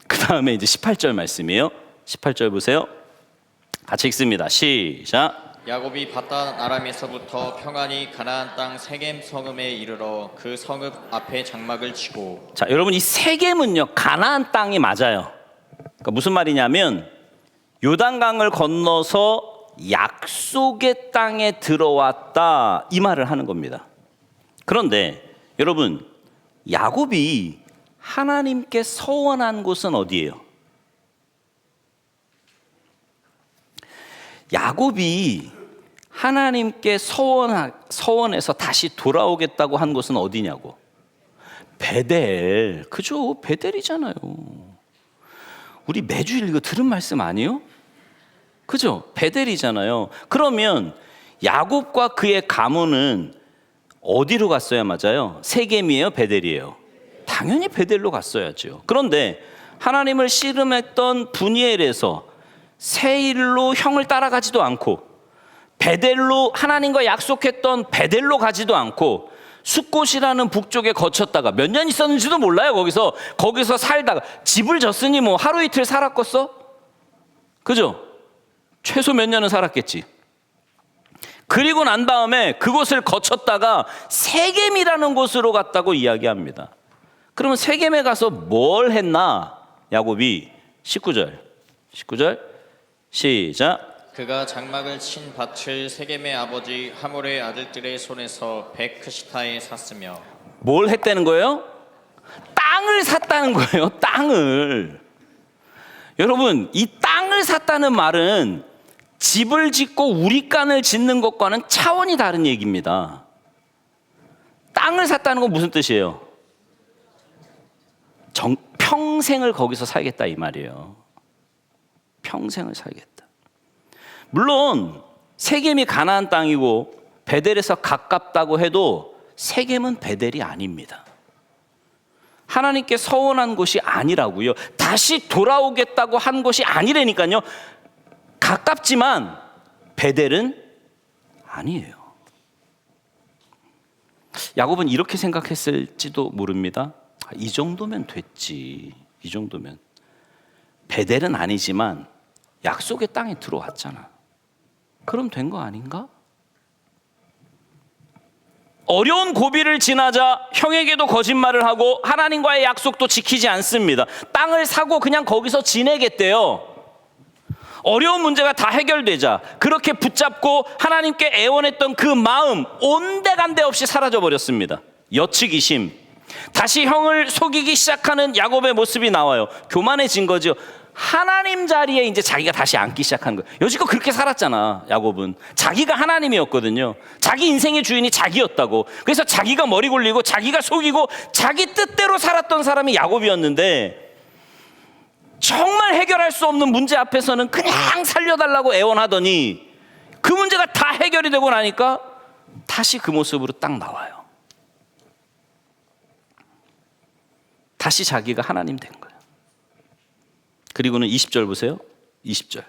그 다음에 이제 18절 말씀이에요. 18절 보세요. 같이 읽습니다. 시작. 야곱이 바단 아람에서부터 평안히 가나안 땅 세겜 성읍에 이르러 그 성읍 앞에 장막을 치고. 자, 여러분, 이 세겜은요, 가나안 땅이 맞아요. 그러니까 무슨 말이냐면 요단강을 건너서 약속의 땅에 들어왔다, 이 말을 하는 겁니다. 그런데 여러분, 야곱이 하나님께 서원한 곳은 어디예요? 야곱이 하나님께 서원해서 다시 돌아오겠다고 한 곳은 어디냐고? 베델. 그죠? 베델이잖아요. 우리 매주 이거 들은 말씀 아니에요? 그죠? 베델이잖아요. 그러면 야곱과 그의 가문은 어디로 갔어야 맞아요? 세겜이에요? 베델이에요? 당연히 베델로 갔어야죠. 그런데 하나님을 씨름했던 분이엘에서 세일로 형을 따라가지도 않고 베델로 하나님과 약속했던 베델로 가지도 않고 숫곳이라는 북쪽에 거쳤다가 몇 년 있었는지도 몰라요. 거기서 살다가 집을 졌으니 뭐 하루 이틀 살았겠어? 그죠? 최소 몇 년은 살았겠지. 그리고 난 다음에 그곳을 거쳤다가 세겜이라는 곳으로 갔다고 이야기합니다. 그러면 세겜에 가서 뭘 했나? 야곱이 19절 시작. 그가 장막을 친 밭을 세겜의 아버지 하몰의 아들들의 손에서 베크시타에 샀으며 뭘 했다는 거예요? 땅을 샀다는 거예요. 땅을. 여러분, 이 땅을 샀다는 말은 집을 짓고 우리간을 짓는 것과는 차원이 다른 얘기입니다. 땅을 샀다는 건 무슨 뜻이에요? 평생을 거기서 살겠다 이 말이에요. 평생을 살겠다. 물론 세겜이 가나안 땅이고 베델에서 가깝다고 해도 세겜은 베델이 아닙니다. 하나님께 서원한 곳이 아니라고요. 다시 돌아오겠다고 한 곳이 아니라니까요. 가깝지만 베델은 아니에요. 야곱은 이렇게 생각했을지도 모릅니다. 이 정도면 됐지. 이 정도면. 베델은 아니지만 약속의 땅에 들어왔잖아. 그럼 된 거 아닌가? 어려운 고비를 지나자 형에게도 거짓말을 하고 하나님과의 약속도 지키지 않습니다. 땅을 사고 그냥 거기서 지내겠대요. 어려운 문제가 다 해결되자 그렇게 붙잡고 하나님께 애원했던 그 마음 온데간데 없이 사라져 버렸습니다. 여측이심, 다시 형을 속이기 시작하는 야곱의 모습이 나와요. 교만해진 거죠. 하나님 자리에 이제 자기가 다시 앉기 시작한 거예요. 여지껏 그렇게 살았잖아. 야곱은 자기가 하나님이었거든요. 자기 인생의 주인이 자기였다고. 그래서 자기가 머리 굴리고 자기가 속이고 자기 뜻대로 살았던 사람이 야곱이었는데, 정말 해결할 수 없는 문제 앞에서는 그냥 살려달라고 애원하더니 그 문제가 다 해결이 되고 나니까 다시 그 모습으로 딱 나와요. 다시 자기가 하나님 된 거예요. 그리고는 20절 보세요. 20절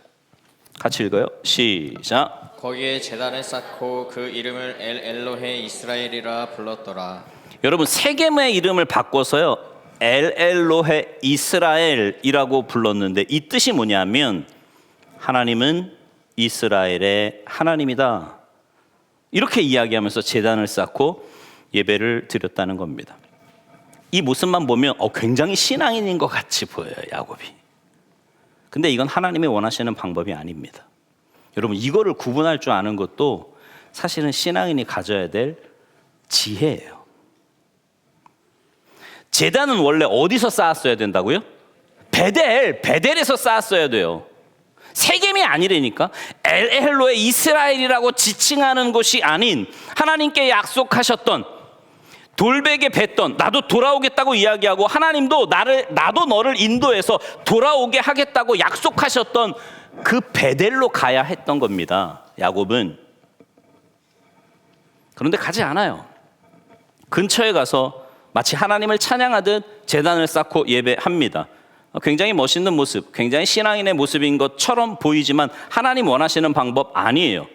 같이 읽어요. 시작. 거기에 제단을 쌓고 그 이름을 엘로헤 이스라엘이라 불렀더라. 여러분, 세겜의 이름을 바꿔서요 엘로헤 이스라엘이라고 불렀는데 이 뜻이 뭐냐면 하나님은 이스라엘의 하나님이다, 이렇게 이야기하면서 제단을 쌓고 예배를 드렸다는 겁니다. 이 모습만 보면 굉장히 신앙인인 것 같이 보여요, 야곱이. 근데 이건 하나님이 원하시는 방법이 아닙니다. 여러분, 이거를 구분할 줄 아는 것도 사실은 신앙인이 가져야 될 지혜예요. 제단은 원래 어디서 쌓았어야 된다고요? 베델에서 쌓았어야 돼요. 세겜이 아니라니까. 엘로에 이스라엘이라고 지칭하는 곳이 아닌, 하나님께 약속하셨던, 돌베개 뱉던, 나도 돌아오겠다고 이야기하고 하나님도 나도 너를 인도해서 돌아오게 하겠다고 약속하셨던 그 베델로 가야 했던 겁니다, 야곱은. 그런데 가지 않아요. 근처에 가서 마치 하나님을 찬양하듯 제단을 쌓고 예배합니다. 굉장히 멋있는 모습, 굉장히 신앙인의 모습인 것처럼 보이지만 하나님 원하시는 방법 아니에요.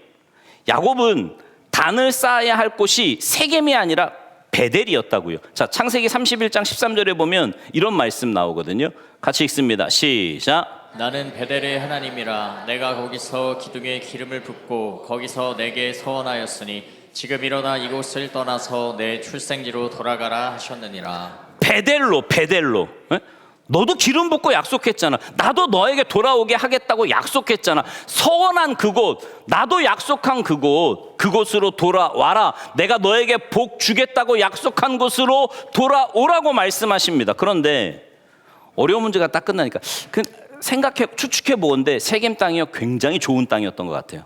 야곱은 단을 쌓아야 할 곳이 세겜이 아니라 베델이었다고요. 자, 창세기 31장 13절에 보면 이런 말씀 나오거든요. 같이 읽습니다. 시작. 나는 베델의 하나님이라. 내가 거기서 기둥에 기름을 붓고 거기서 내게 서원하였으니 지금 일어나 이곳을 떠나서 내 출생지로 돌아가라 하셨느니라. 베델로. 에? 너도 기름 붓고 약속했잖아. 나도 너에게 돌아오게 하겠다고 약속했잖아. 서원한 그곳, 나도 약속한 그곳으로 돌아와라. 내가 너에게 복 주겠다고 약속한 곳으로 돌아오라고 말씀하십니다. 그런데 어려운 문제가 딱 끝나니까 추측해 보건대 세겜 땅이요 굉장히 좋은 땅이었던 것 같아요.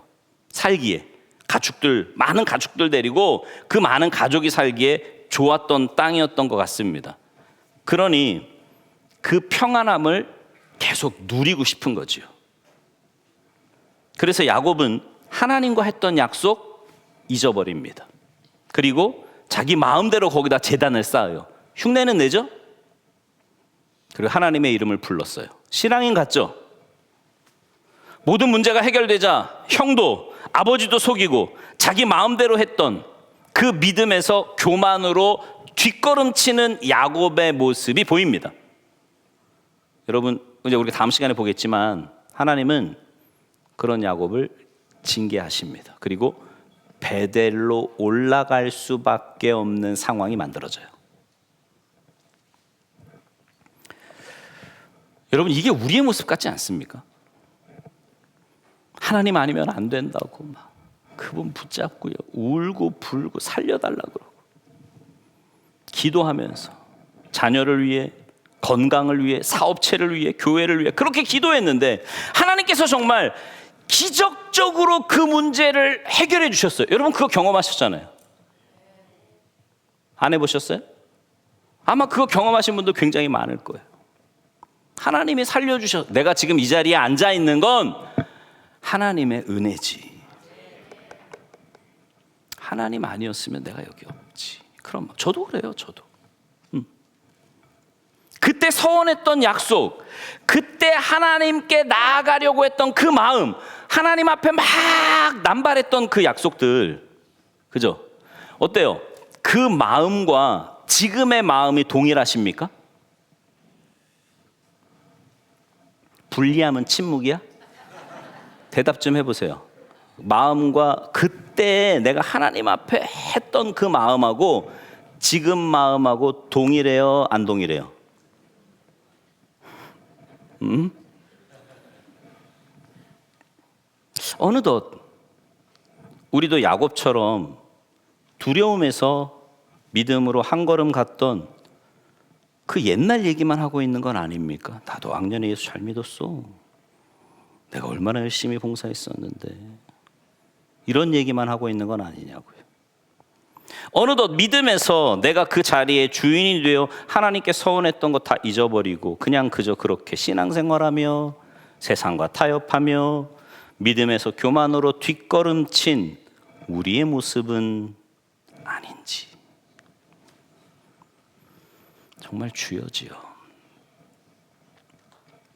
살기에 많은 가축들 데리고 그 많은 가족이 살기에 좋았던 땅이었던 것 같습니다. 그러니 그 평안함을 계속 누리고 싶은 거지요. 그래서 야곱은 하나님과 했던 약속 잊어버립니다. 그리고 자기 마음대로 거기다 제단을 쌓아요. 흉내는 내죠? 그리고 하나님의 이름을 불렀어요. 신앙인 같죠? 모든 문제가 해결되자 형도 아버지도 속이고 자기 마음대로 했던 그 믿음에서 교만으로 뒷걸음치는 야곱의 모습이 보입니다. 여러분, 이제 우리가 다음 시간에 보겠지만 하나님은 그런 야곱을 징계하십니다. 그리고 베델로 올라갈 수밖에 없는 상황이 만들어져요. 여러분, 이게 우리의 모습 같지 않습니까? 하나님 아니면 안 된다고 막 그분 붙잡고요, 울고 불고 살려달라고 그러고, 기도하면서 자녀를 위해, 건강을 위해, 사업체를 위해, 교회를 위해 그렇게 기도했는데 하나님께서 정말 기적적으로 그 문제를 해결해 주셨어요. 여러분 그거 경험하셨잖아요. 안 해보셨어요? 아마 그거 경험하신 분도 굉장히 많을 거예요. 하나님이 살려주셔. 내가 지금 이 자리에 앉아 있는 건 하나님의 은혜지. 하나님 아니었으면 내가 여기 없지. 그럼 저도 그래요. 저도. 그때 서원했던 약속, 그때 하나님께 나아가려고 했던 그 마음, 하나님 앞에 막 남발했던 그 약속들, 그죠? 어때요? 그 마음과 지금의 마음이 동일하십니까? 분리하면 침묵이야? 대답 좀 해보세요. 마음과 그때 내가 하나님 앞에 했던 그 마음하고 지금 마음하고 동일해요? 안 동일해요? 어느덧 우리도 야곱처럼 두려움에서 믿음으로 한 걸음 갔던 그 옛날 얘기만 하고 있는 건 아닙니까? 나도 악년에 예수 잘 믿었어. 내가 얼마나 열심히 봉사했었는데. 이런 얘기만 하고 있는 건 아니냐고요. 어느덧 믿음에서 내가 그 자리에 주인이 되어 하나님께 서원했던 거 다 잊어버리고 그냥 그저 그렇게 신앙생활하며 세상과 타협하며 믿음에서 교만으로 뒷걸음친 우리의 모습은 아닌지. 정말 주여지요.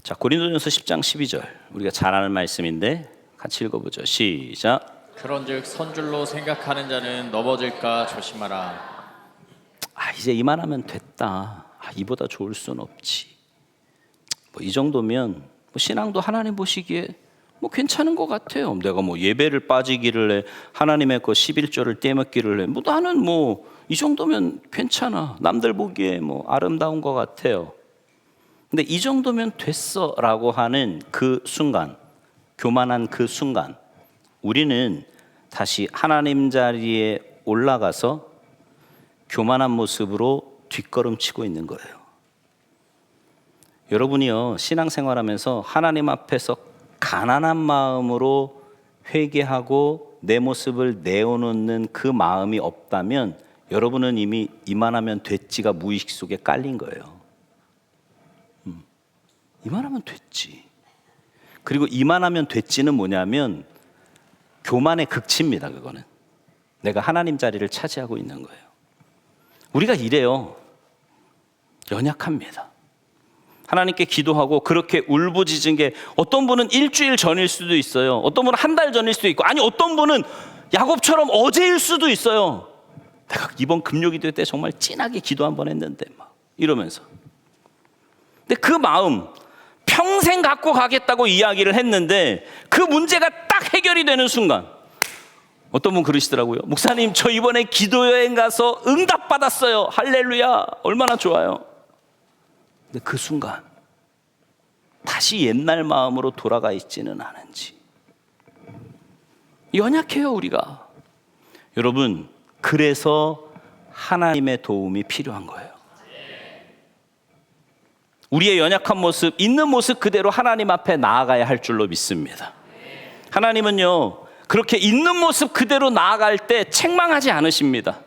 자, 고린도전서 10장 12절 우리가 잘 아는 말씀인데 같이 읽어보죠. 시작. 그런즉 선줄로 생각하는 자는 넘어질까 조심하라. 이제 이만하면 됐다. 이보다 좋을 순 없지. 이 정도면 신앙도 하나님 보시기에 괜찮은 것 같아요. 내가 예배를 빠지기를 해, 하나님의 그 11조를 떼먹기를 해. 나는 이 정도면 괜찮아. 남들 보기에 아름다운 것 같아요. 근데 이 정도면 됐어라고 하는 그 순간, 교만한 그 순간, 우리는 다시 하나님 자리에 올라가서 교만한 모습으로 뒷걸음치고 있는 거예요. 여러분이요, 신앙생활하면서 하나님 앞에서 가난한 마음으로 회개하고 내 모습을 내어놓는 그 마음이 없다면 여러분은 이미 이만하면 됐지가 무의식 속에 깔린 거예요. 이만하면 됐지. 그리고 이만하면 됐지는 뭐냐면 교만의 극치입니다. 그거는 내가 하나님 자리를 차지하고 있는 거예요. 우리가 이래요. 연약합니다. 하나님께 기도하고 그렇게 울부짖은 게 어떤 분은 일주일 전일 수도 있어요. 어떤 분은 한 달 전일 수도 있고, 아니 어떤 분은 야곱처럼 어제일 수도 있어요. 내가 이번 금요기도 때 정말 진하게 기도 한번 했는데 막 이러면서. 근데 그 마음 평생 갖고 가겠다고 이야기를 했는데 그 문제가 딱 해결이 되는 순간 어떤 분 그러시더라고요. 목사님, 저 이번에 기도 여행 가서 응답 받았어요. 할렐루야. 얼마나 좋아요. 근데 그 순간 다시 옛날 마음으로 돌아가 있지는 않은지. 연약해요, 우리가. 여러분, 그래서 하나님의 도움이 필요한 거예요. 우리의 연약한 모습, 있는 모습 그대로 하나님 앞에 나아가야 할 줄로 믿습니다. 하나님은요, 그렇게 있는 모습 그대로 나아갈 때 책망하지 않으십니다.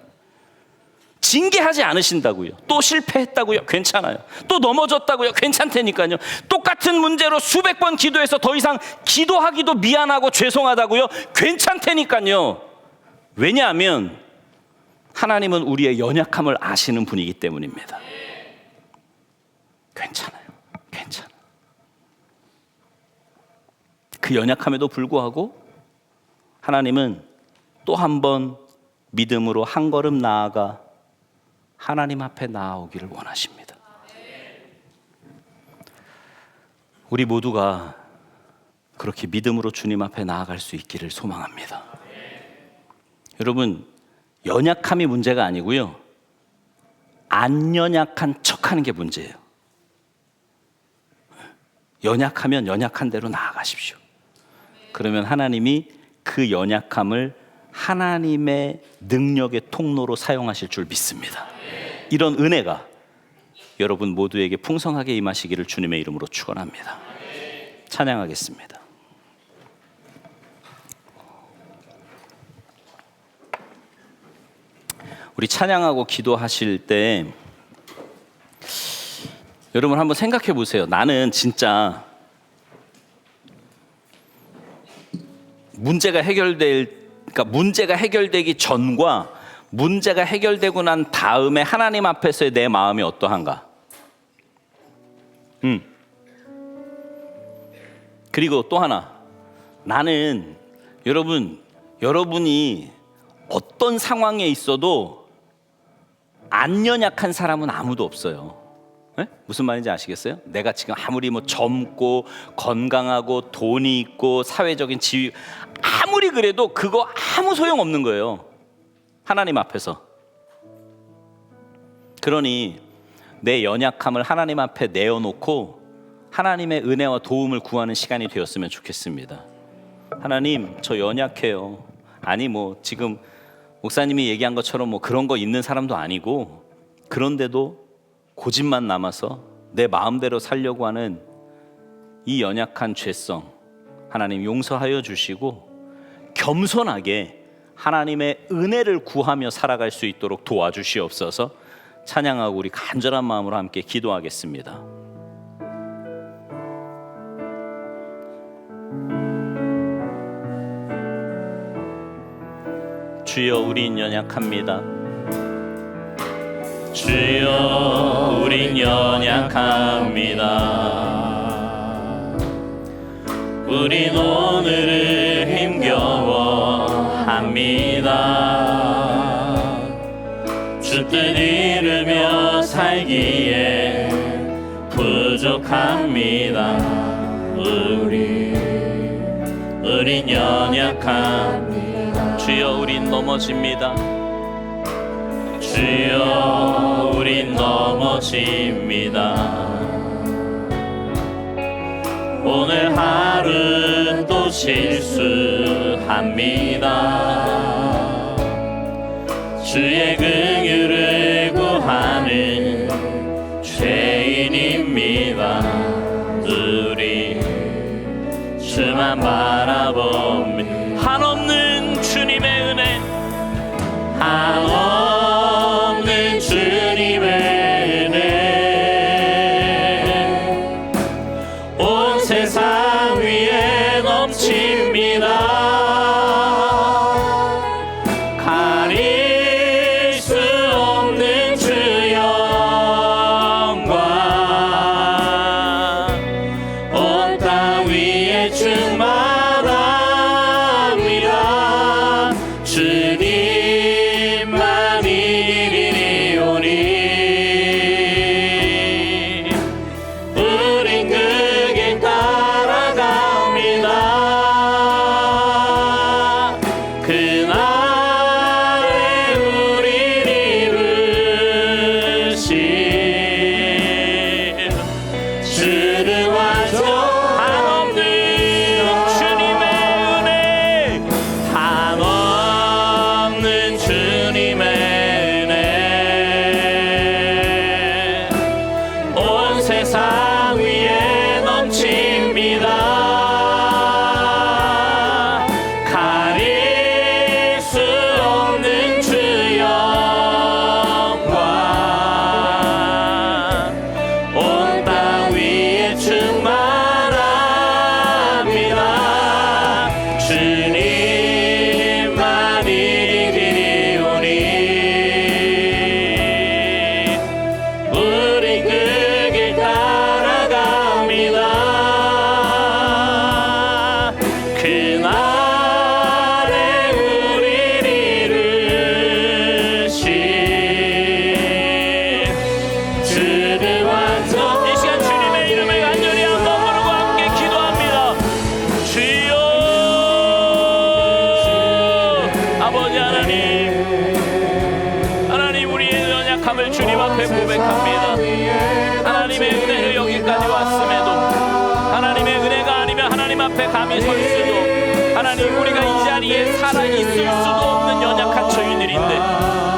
징계하지 않으신다고요. 또 실패했다고요. 괜찮아요. 또 넘어졌다고요. 괜찮다니까요. 똑같은 문제로 수백 번 기도해서 더 이상 기도하기도 미안하고 죄송하다고요. 괜찮다니까요. 왜냐하면 하나님은 우리의 연약함을 아시는 분이기 때문입니다. 괜찮아요. 괜찮아. 그 연약함에도 불구하고 하나님은 또 한 번 믿음으로 한 걸음 나아가 하나님 앞에 나아오기를 원하십니다. 우리 모두가 그렇게 믿음으로 주님 앞에 나아갈 수 있기를 소망합니다. 여러분, 연약함이 문제가 아니고요, 안 연약한 척하는 게 문제예요. 연약하면 연약한 대로 나아가십시오. 그러면 하나님이 그 연약함을 하나님의 능력의 통로로 사용하실 줄 믿습니다. 이런 은혜가 여러분 모두에게 풍성하게 임하시기를 주님의 이름으로 축원합니다. 찬양하겠습니다. 우리 찬양하고 기도하실 때 여러분 한번 생각해 보세요. 나는 진짜 문제가 해결되기 전과 문제가 해결되고 난 다음에 하나님 앞에서의 내 마음이 어떠한가? 그리고 또 하나, 나는 여러분이 어떤 상황에 있어도 안 연약한 사람은 아무도 없어요. 네? 무슨 말인지 아시겠어요? 내가 지금 아무리 젊고 건강하고 돈이 있고 사회적인 지위 아무리 그래도 그거 아무 소용 없는 거예요. 하나님 앞에서. 그러니 내 연약함을 하나님 앞에 내어놓고 하나님의 은혜와 도움을 구하는 시간이 되었으면 좋겠습니다. 하나님, 저 연약해요. 아니 지금 목사님이 얘기한 것처럼 그런 거 있는 사람도 아니고, 그런데도 고집만 남아서 내 마음대로 살려고 하는 이 연약한 죄성 하나님 용서하여 주시고 겸손하게 하나님의 은혜를 구하며 살아갈 수 있도록 도와주시옵소서. 찬양하고 우리 간절한 마음으로 함께 기도하겠습니다. 주여, 우린 연약합니다. 주여, 우린 연약합니다. 우린 오늘을 힘겨워합니다. 주 뜻 이루며 살기에 부족합니다. 우린 연약합니다. 주여, 우린 넘어집니다. 주여, 우린 넘어집니다. 오늘 하루 또 실수합니다. 주의 긍휼을 구하는 죄인입니다. 우리 주만 바라봅니다. 한없는 주님의 은혜, 한없는 주님의 은혜, 온 세상 위에 넘칩니다. 가릴 수 없는 주 영광, 온 땅 위에 충만합니다. 주님만 이리오니 우린 그 길 따라갑니다. 그날에 우릴 이루신 주를 완전 한없는 주님의 은혜, 한없는 주님의 은혜, 온 세상 위에 넘칩니다. 가릴 수 없는 주 영광, 온 땅 위에 충만합니다. 주님만 이리오니 우리 그 길 따라갑니다. 그날에 우릴 이루신 주를 완전. 이 시간 주님의 이름을 간절히 한번 부르고 함께 기도합니다. 주여, 아버지 하나님, 우리의 연약함을 주님 앞에 고백합니다. 하나님의 은혜를 여기까지 왔음에도, 하나님의 은혜가 아니면 하나님 앞에 감히 설 수도 하나님, 우리가 이 자리에 살아있을 수도 없는 연약한 저희들인데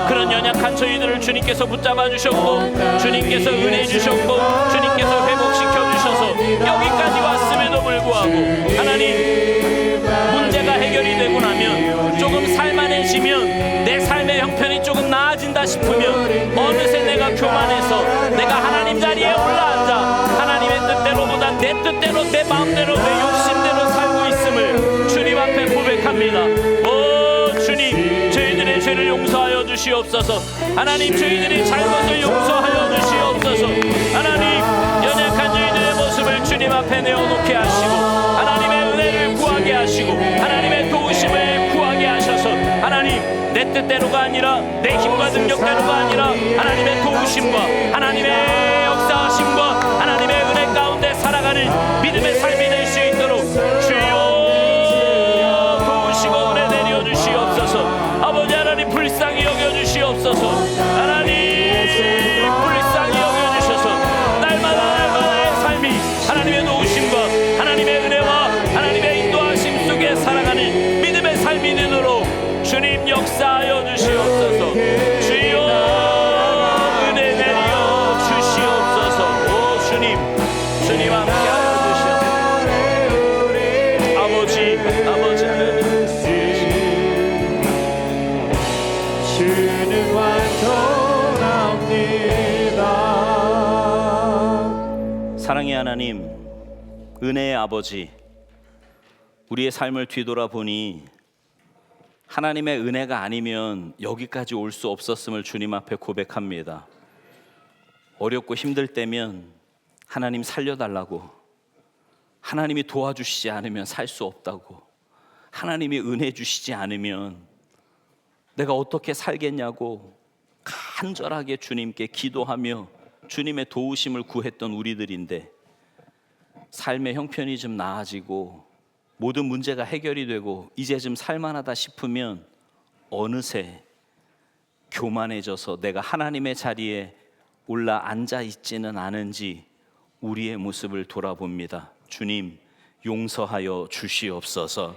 그런 연약한 저희들을 주님께서 붙잡아 주셨고 주님께서 은혜 주셨고 주님께서 회복시켜 주셔서 여기까지 왔음에도 불구하고 하나님, 문제가 해결이 되고 나면 조금 살만해지면 내 삶의 형편이 조금 나아진다 싶으면 어느새 내가 교만해서 내가 하나님 자리에 올라앉아 하나님의 뜻대로보다 내 뜻대로 내 마음대로 내 욕심대로 살고 있음을 주님 앞에 고백합니다. 오 주님, 저희들의 죄를 용서하여 주시옵소서. 하나님, 저희들의 잘못을 용서하여 주시옵소서. 하나님, 연약한 저희들의 모습을 주님 앞에 내어놓게 하시고 하나님의 은혜를 구하게 하시고 하나님의 도우심을 구하게 하셔서 하나님, 내 뜻대로가 아니라 내 힘과 능력대로가 아니라 하나님의 도우심과 하나님의 역사하심과 하나님의 은혜 가운데 살아가는 믿음의 삶이 될 수 있도록 주여 도우시고 은혜 내려주시옵소서. 아버지 하나님, 불쌍히 여겨주시옵소서. 하나님, 불쌍히 여겨주셔서 날마다의 삶이 하나님의 도우심과 하나님의 은혜와 하나님의 인도하심 속에 살아가는 믿음의 삶이 되도록 주님 역사하여 주시옵소서. 주여 은혜 내려 주시옵소서. 오 주님, 주님 함께하여 주시옵소서. 아버지 하나님, 주는 완전합니다. 사랑의 하나님, 은혜의 아버지, 우리의 삶을 뒤돌아보니 하나님의 은혜가 아니면 여기까지 올 수 없었음을 주님 앞에 고백합니다. 어렵고 힘들 때면 하나님 살려달라고, 하나님이 도와주시지 않으면 살 수 없다고, 하나님이 은혜 주시지 않으면 내가 어떻게 살겠냐고 간절하게 주님께 기도하며 주님의 도우심을 구했던 우리들인데, 삶의 형편이 좀 나아지고 모든 문제가 해결이 되고 이제 좀 살만하다 싶으면 어느새 교만해져서 내가 하나님의 자리에 올라 앉아 있지는 않은지 우리의 모습을 돌아봅니다. 주님, 용서하여 주시옵소서.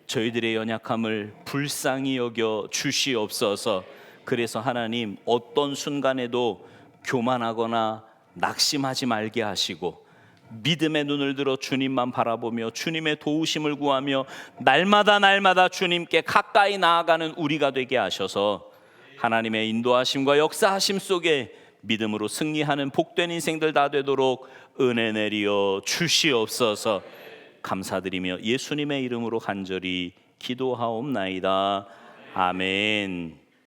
저희들의 연약함을 불쌍히 여겨 주시옵소서. 그래서 하나님, 어떤 순간에도 교만하거나 낙심하지 말게 하시고 믿음의 눈을 들어 주님만 바라보며 주님의 도우심을 구하며 날마다 주님께 가까이 나아가는 우리가 되게 하셔서 하나님의 인도하심과 역사하심 속에 믿음으로 승리하는 복된 인생들 다 되도록 은혜 내리어 주시옵소서. 감사드리며 예수님의 이름으로 간절히 기도하옵나이다. 아멘.